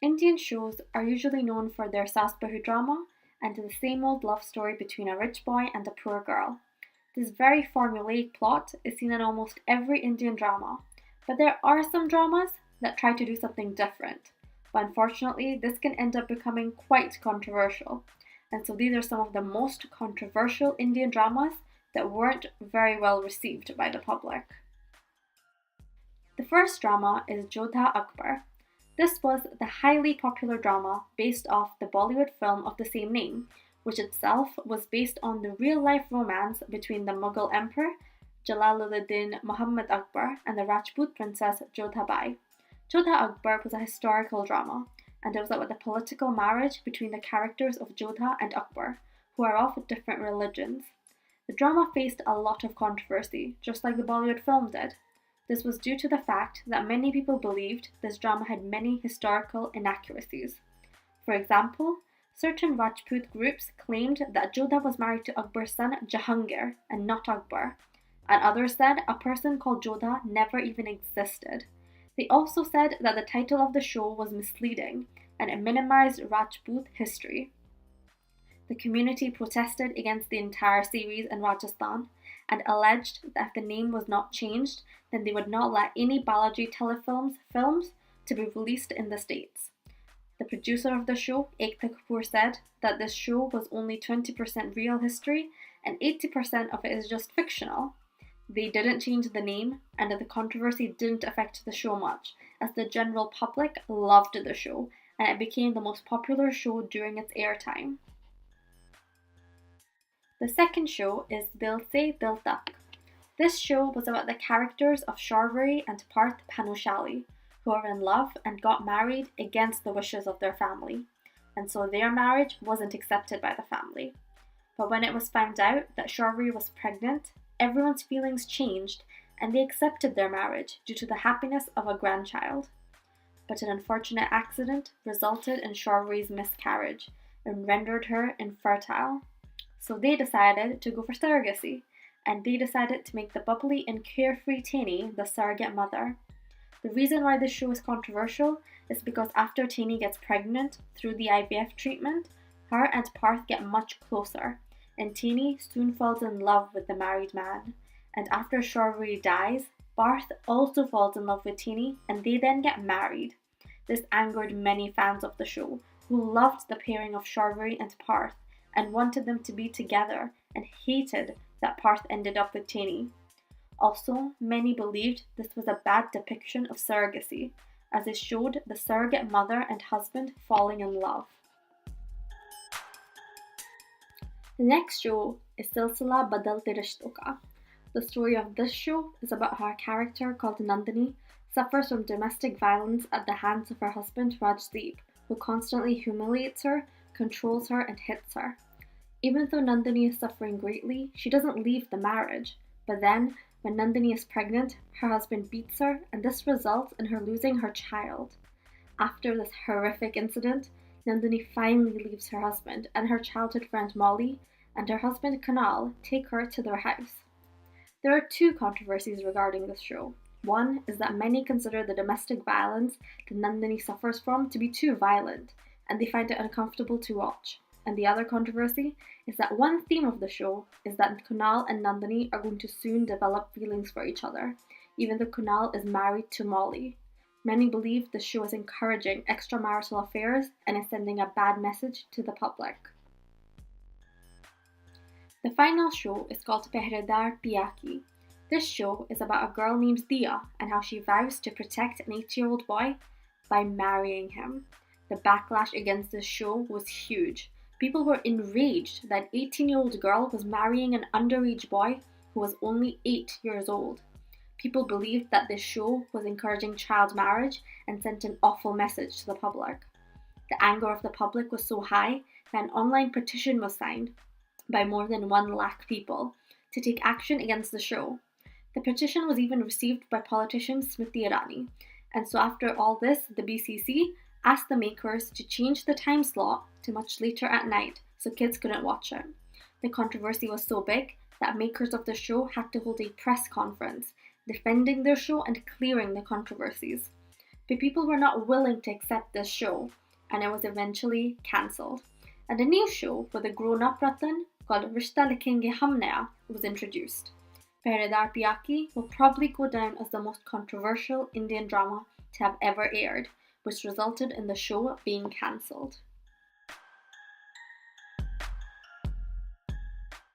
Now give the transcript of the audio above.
Indian shows are usually known for their Saas Bahu drama and the same old love story between a rich boy and a poor girl. This very formulaic plot is seen in almost every Indian drama, but there are some dramas that try to do something different. But unfortunately, this can end up becoming quite controversial. And so these are some of the most controversial Indian dramas that weren't very well received by the public. The first drama is Jodha Akbar. This was the highly popular drama based off the Bollywood film of the same name, which itself was based on the real life romance between the Mughal Emperor Jalaluddin Muhammad Akbar and the Rajput princess Jodha Bai. Jodha Akbar was a historical drama, and it was about the political marriage between the characters of Jodha and Akbar, who are of different religions. The drama faced a lot of controversy, just like the Bollywood film did. This was due to the fact that many people believed this drama had many historical inaccuracies. For example, certain Rajput groups claimed that Jodha was married to Akbar's son Jahangir and not Akbar, and others said a person called Jodha never even existed. They also said that the title of the show was misleading and it minimized Rajput history. The community protested against the entire series in Rajasthan and alleged that if the name was not changed, then they would not let any Balaji telefilms films to be released in the States. The producer of the show, Ekta Kapoor, said that this show was only 20% real history and 80% of it is just fictional. They didn't change the name, and the controversy didn't affect the show much, as the general public loved the show, and it became the most popular show during its airtime. The second show is Dil Se Dil Tak. This show was about the characters of Sharvari and Parth Bhanushali, who are in love and got married against the wishes of their family, and so their marriage wasn't accepted by the family. But when it was found out that Sharvari was pregnant, everyone's feelings changed and they accepted their marriage due to the happiness of a grandchild. But an unfortunate accident resulted in Sharvari's miscarriage and rendered her infertile. So they decided to go for surrogacy, and they decided to make the bubbly and carefree Tani the surrogate mother. The reason why this show is controversial is because after Tani gets pregnant through the IVF treatment, her and Parth get much closer, and Tani soon falls in love with the married man. And after Sharvari dies, Parth also falls in love with Tani, and they then get married. This angered many fans of the show, who loved the pairing of Sharvari and Parth, and wanted them to be together and hated that Parth ended up with Tani. Also, many believed this was a bad depiction of surrogacy, as it showed the surrogate mother and husband falling in love. The next show is Silsila Badalte Rishton Ka. The story of this show is about how a character called Nandini suffers from domestic violence at the hands of her husband Rajdeep, who constantly humiliates her, controls her, and hits her. Even though Nandini is suffering greatly, she doesn't leave the marriage. But then, when Nandini is pregnant, her husband beats her, and this results in her losing her child. After this horrific incident, Nandini finally leaves her husband and her childhood friend Molly, and her husband Kunal take her to their house. There are two controversies regarding this show. One is that many consider the domestic violence that Nandini suffers from to be too violent, and they find it uncomfortable to watch. And the other controversy is that one theme of the show is that Kunal and Nandini are going to soon develop feelings for each other, even though Kunal is married to Molly. Many believe the show is encouraging extramarital affairs and is sending a bad message to the public. The final show is called Pehredar Piya Ki. This show is about a girl named Dia and how she vows to protect an 8-year-old boy by marrying him. The backlash against this show was huge. People were enraged that an 18-year-old girl was marrying an underage boy who was only 8 years old. People believed that this show was encouraging child marriage and sent an awful message to the public. The anger of the public was so high that an online petition was signed by more than 1 lakh people to take action against the show. The petition was even received by politician Smriti Irani, and so after all this, the BCC asked the makers to change the time slot to much later at night so kids couldn't watch it. The controversy was so big that makers of the show had to hold a press conference defending their show and clearing the controversies. but people were not willing to accept this show, and it was eventually cancelled. And a new show with a grown-up Ratan called Rishta Likhenge Hum Naya was introduced. Pehrezar Piyaki will probably go down as the most controversial Indian drama to have ever aired, which resulted in the show being cancelled.